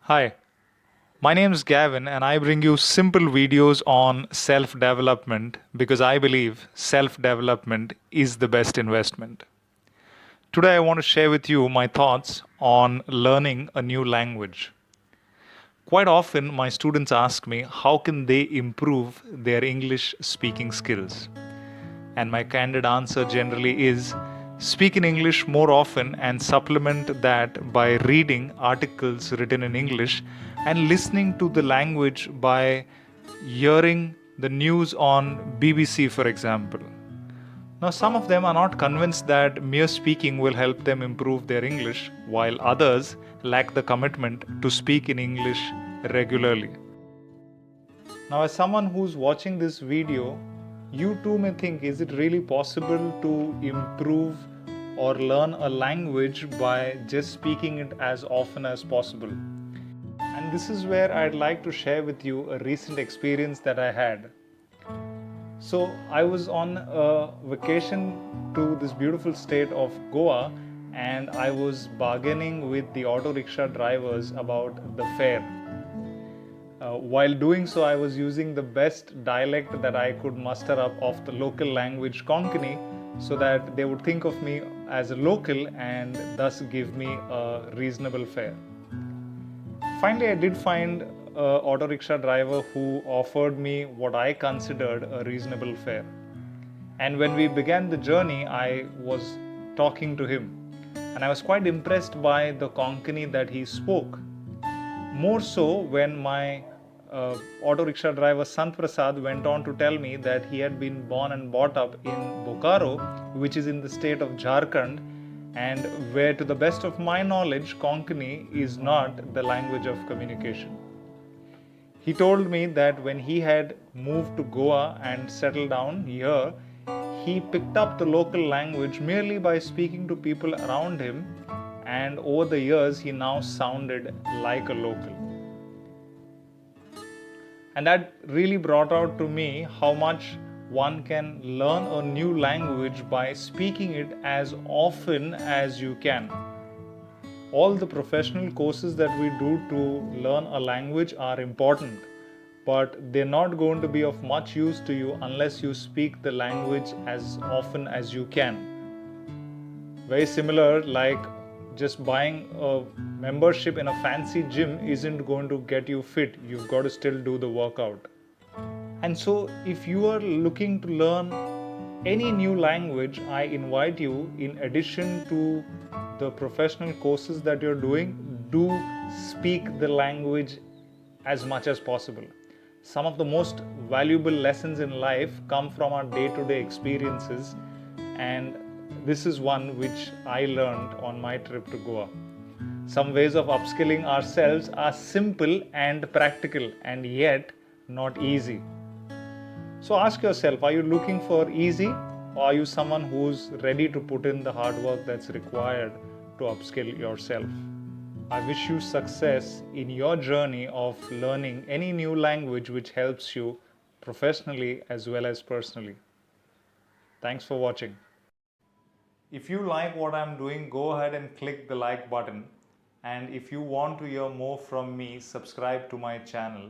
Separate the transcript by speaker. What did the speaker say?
Speaker 1: Hi, my name is Gavin, and I bring you simple videos on self development because I believe self development is the best investment. Today, I want to share with you my thoughts on learning a new language. Quite often, my students ask me how can they improve their English speaking skills. And my candid answer generally is speak in English more often and supplement that by reading articles written in English and listening to the language by hearing the news on BBC, for example. Now, some of them are not convinced that mere speaking will help them improve their English, while others lack the commitment to speak in English regularly. Now, as someone who's watching this video, you too may think, is it really possible to improve or learn a language by just speaking it as often as possible? And this is where I'd like to share with you a recent experience that I had. So, I was on a vacation to this beautiful state of Goa, and I was bargaining with the auto rickshaw drivers about the fare. While doing so, I was using the best dialect that I could muster up of the local language Konkani so that they would think of me as a local and thus give me a reasonable fare. Finally, I did find an auto rickshaw driver who offered me what I considered a reasonable fare. And when we began the journey, I was talking to him. And I was quite impressed by the Konkani that he spoke. More so when my auto rickshaw driver Sant Prasad went on to tell me that he had been born and brought up in Bokaro, which is in the state of Jharkhand, and where, to the best of my knowledge, Konkani is not the language of communication. He told me that when he had moved to Goa and settled down here, he picked up the local language merely by speaking to people around him, and over the years, he now sounded like a local. And that really brought out to me how much one can learn a new language by speaking it as often as you can. All the professional courses that we do to learn a language are important, but they're not going to be of much use to you unless you speak the language as often as you can. Very similar, like just buying a membership in a fancy gym isn't going to get you fit. You've got to still do the workout. And so, if you are looking to learn any new language, I invite you, in addition to the professional courses that you're doing, do speak the language as much as possible. Some of the most valuable lessons in life come from our day-to-day experiences, and this is one which I learned on my trip to Goa. Some ways of upskilling ourselves are simple and practical, and yet not easy. So ask yourself, are you looking for easy, or are you someone who's ready to put in the hard work that's required to upskill yourself? I wish you success in your journey of learning any new language which helps you professionally as well as personally. Thanks for watching. If you like what I'm doing, go ahead and click the like button. And if you want to hear more from me, subscribe to my channel.